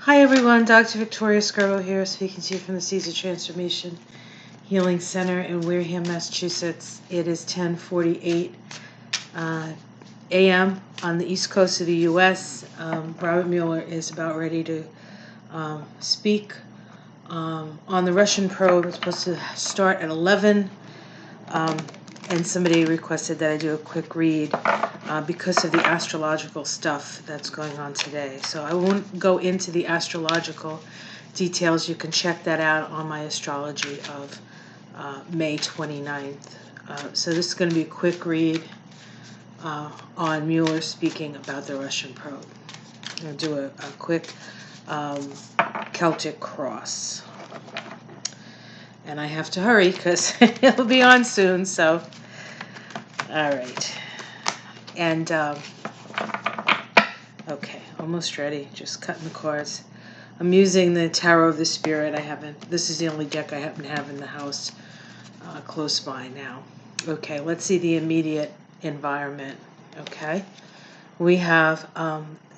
Hi everyone, Dr. Victoria Scarborough here, speaking to you from the Seeds of Transformation Healing Center in Wareham, Massachusetts. It is 10:48 a.m. on the east coast of the U.S. Robert Mueller is about ready to speak on the Russian probe. It's supposed to start at 11. And somebody requested that I do a quick read because of the astrological stuff that's going on today. So I won't go into the astrological details. You can check that out on my astrology of May 29th. So this is going to be a quick read on Mueller speaking about the Russian probe. I'm going to do a quick Celtic cross. And I have to hurry because it'll be on soon, so all right. And okay, almost ready. Just cutting the cards. I'm using the Tarot of the Spirit. This is the only deck I happen to have in the house close by now. Okay, let's see the immediate environment. Okay, we have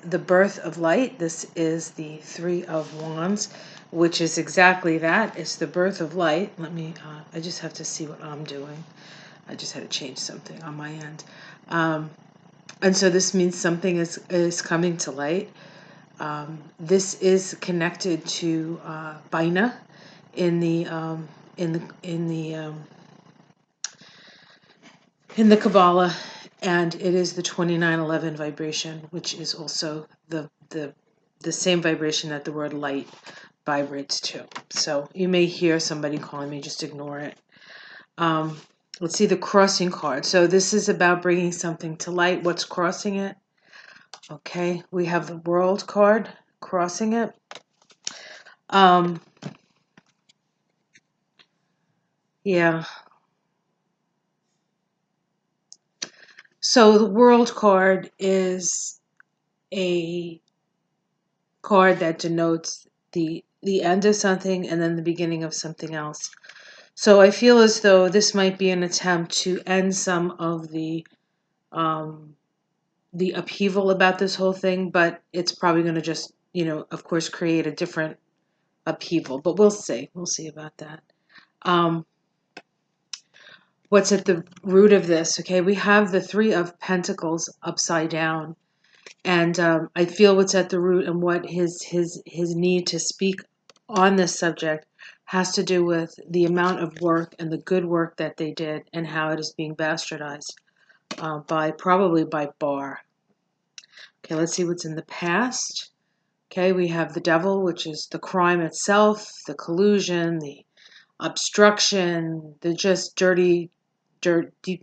the birth of light. This is the Three of Wands, which is exactly that. It's the birth of light. I just have to see what I'm doing. I just had to change something on my end. And so this means something is coming to light. This is connected to Bina in the Kabbalah, and it is the 2911 vibration, which is also the same vibration that the word light vibrates to. So you may hear somebody calling me, just ignore it. Let's see the crossing card. So this is about bringing something to light. What's crossing it? Okay, we have the World card crossing it. Yeah. So the World card is a card that denotes the end of something and then the beginning of something else. So I feel as though this might be an attempt to end some of the upheaval about this whole thing, but it's probably going to just, of course, create a different upheaval. But we'll see. We'll see about that. What's at the root of this? Okay, we have the Three of Pentacles upside down. And I feel what's at the root and what his need to speak on this subject has to do with the amount of work and the good work that they did and how it is being bastardized probably by Barr. Okay, let's see what's in the past. Okay, we have the devil, which is the crime itself, the collusion, the obstruction, the just deep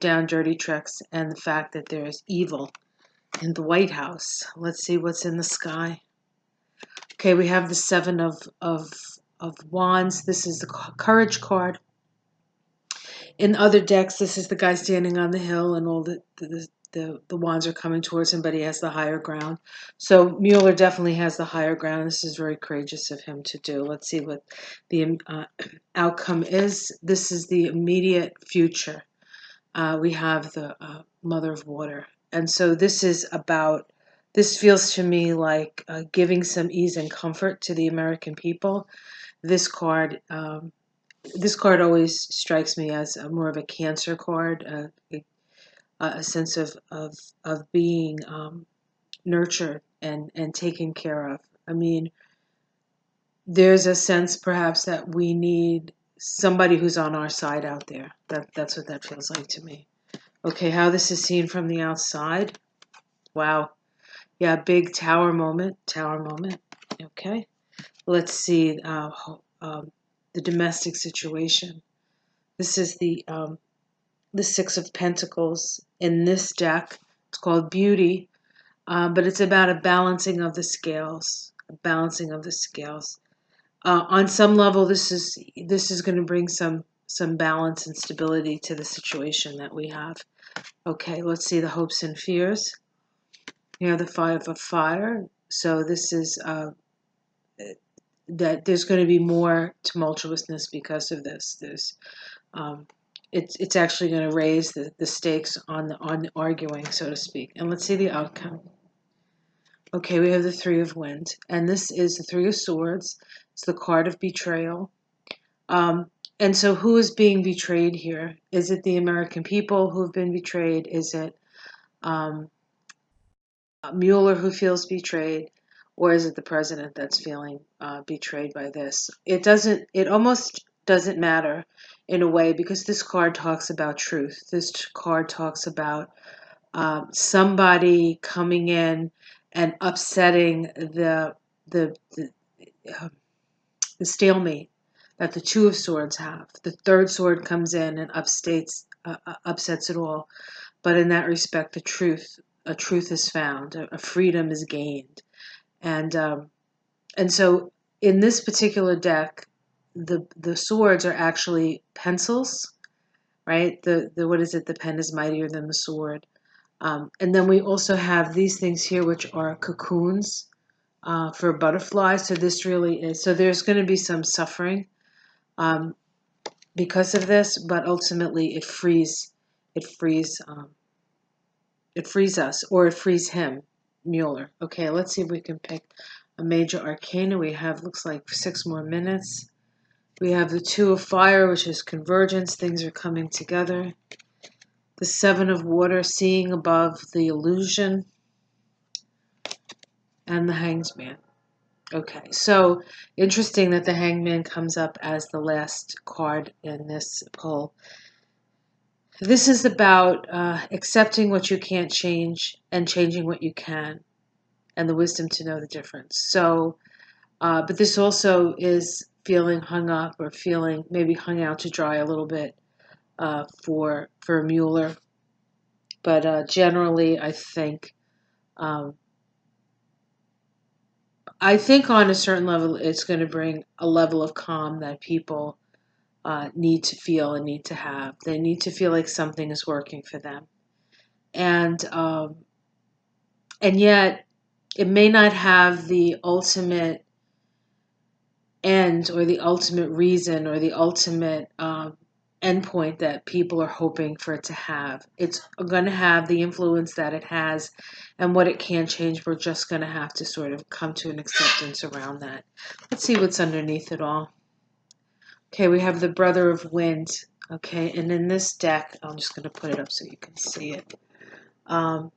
down dirty tricks, and the fact that there is evil in the White House. Let's see what's in the sky. Okay, we have the Seven of Wands. This is the Courage card. In other decks, this is the guy standing on the hill, and all the wands are coming towards him, but he has the higher ground. So Mueller definitely has the higher ground. This is very courageous of him to do. Let's see what the outcome is. This is the immediate future. We have the Mother of Water. And so this feels to me like giving some ease and comfort to the American people. This card always strikes me as more of a Cancer card, a sense of being nurtured and taken care of. I mean, there's a sense perhaps that we need somebody who's on our side out there. That's what that feels like to me. Okay, how this is seen from the outside. Wow. Yeah, big tower moment. Okay. Let's see the domestic situation. This is the Six of Pentacles in this deck. It's called Beauty, but it's about a balancing of the scales. On some level, this is going to bring some balance and stability to the situation that we have. Okay, let's see the hopes and fears. You have the Five of Fire. So this is that there's going to be more tumultuousness because of this. It's actually going to raise the stakes on the arguing, so to speak. And let's see the outcome. Okay, we have the Three of Wands, and this is the Three of Swords. It's the card of betrayal. Um, and so who is being betrayed here? Is it the American people who have been betrayed? Is it um, Mueller who feels betrayed? Or is it the president that's feeling betrayed by this? It almost doesn't matter in a way because this card talks about truth. This card talks about somebody coming in and upsetting the uh, the stalemate that the Two of Swords have. The third sword comes in and upsets it all. But in that respect, a truth is found, a freedom is gained, and so in this particular deck, the swords are actually pencils, right? The what is it? The pen is mightier than the sword. And then we also have these things here, which are cocoons for butterflies. So this really is. So there's going to be some suffering um, because of this, but ultimately it frees, it frees us, or it frees him, Mueller. Okay, let's see if we can pick a major arcana. We have looks like 6 more minutes. We have the Two of Fire, which is convergence. Things are coming together. The Seven of Water, seeing above the illusion, and the Hanged Man. Okay, so interesting that the Hangman comes up as the last card in this pull. This is about accepting what you can't change and changing what you can, and the wisdom to know the difference. So, but this also is feeling hung up or feeling maybe hung out to dry a little bit for Mueller. But generally, um, I think on a certain level, it's going to bring a level of calm that people need to feel and need to have. They need to feel like something is working for them, and and yet it may not have the ultimate end or the ultimate reason or the ultimate endpoint that people are hoping for it to have. It's going to have the influence that it has, and what it can change. We're just going to have to sort of come to an acceptance around that. Let's see what's underneath it all. Okay, we have the Brother of Wind. Okay, and in this deck, I'm just going to put it up so you can see it. Um,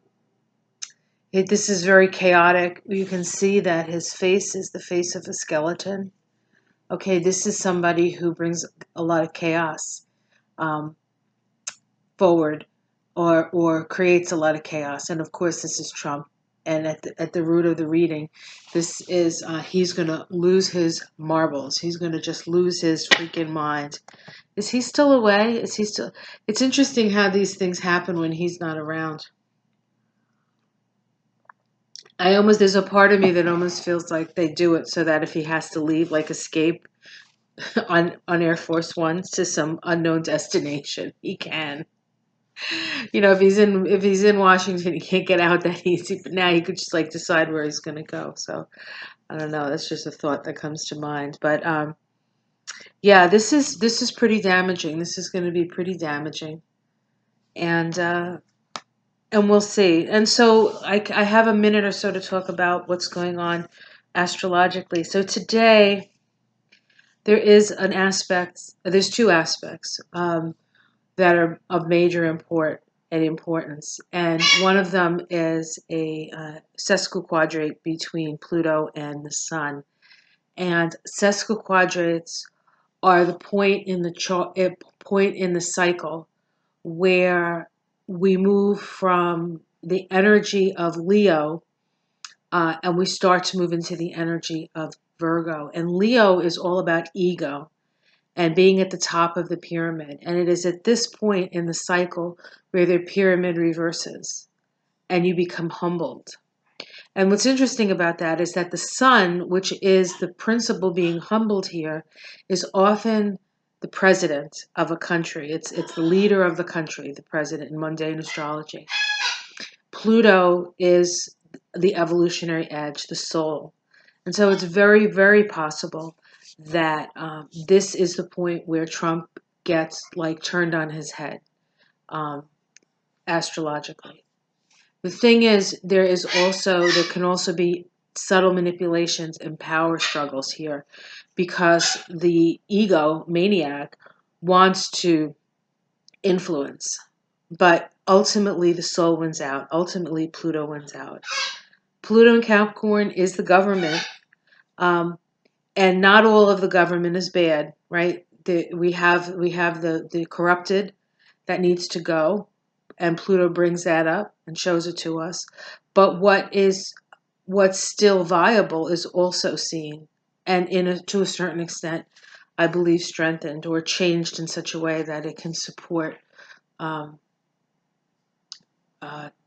this is very chaotic. You can see that his face is the face of a skeleton. Okay, this is somebody who brings a lot of chaos um, forward, or creates a lot of chaos. And of course, this is Trump. And at the root of the reading, this is he's going to lose his marbles. He's going to just lose his freaking mind. Is he still away? Is he still? It's interesting how these things happen when he's not around. There's a part of me that almost feels like they do it so that if he has to leave, like escape on Air Force One to some unknown destination, he can. If he's in Washington, he can't get out that easy. But now he could just like decide where he's going to go. So I don't know. That's just a thought that comes to mind. But yeah, this is pretty damaging. This is going to be pretty damaging, and we'll see. And so I have a minute or so to talk about what's going on astrologically. So today there's two aspects that are of major importance. And one of them is a sesquiquadrate between Pluto and the Sun. And sesquiquadrates are the point in the cycle where we move from the energy of Leo and we start to move into the energy of Virgo. And Leo is all about ego and being at the top of the pyramid. And it is at this point in the cycle where the pyramid reverses and you become humbled. And what's interesting about that is that the sun, which is the principle being humbled here, is often the president of a country. It's the leader of the country, the president in mundane astrology. Pluto is the evolutionary edge, the soul. And so it's very, very possible that this is the point where Trump gets like turned on his head um, astrologically. The thing is, there can also be subtle manipulations and power struggles here, because the ego maniac wants to influence, but ultimately the soul wins out. Ultimately, Pluto wins out. Pluto in Capricorn is the government, um, and not all of the government is bad, right? We have the corrupted that needs to go, and Pluto brings that up and shows it to us. But what's still viable is also seen, and to a certain extent, I believe, strengthened or changed in such a way that it can support. Um,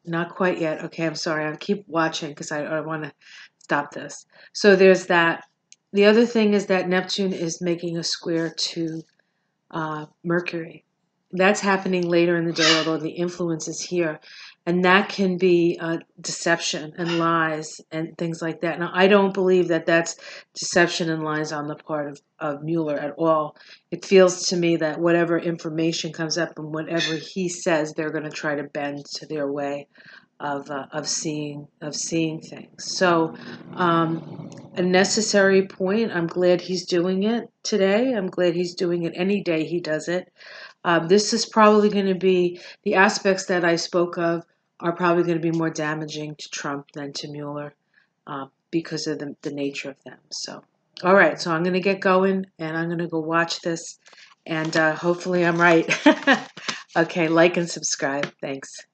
Not quite yet. Okay, I'm sorry. I'll keep watching because I want to stop this. So there's that. The other thing is that Neptune is making a square to Mercury. That's happening later in the day, although the influence is here. And that can be deception and lies and things like that. Now, I don't believe that that's deception and lies on the part of Mueller at all. It feels to me that whatever information comes up and whatever he says, they're going to try to bend to their way of seeing things. So, a necessary point. I'm glad he's doing it today. I'm glad he's doing it any day he does it. This is probably going to be the aspects that I spoke of are probably going to be more damaging to Trump than to Mueller, because of the nature of them. So, all right. So I'm going to get going and I'm going to go watch this, and hopefully I'm right. Okay, like and subscribe. Thanks.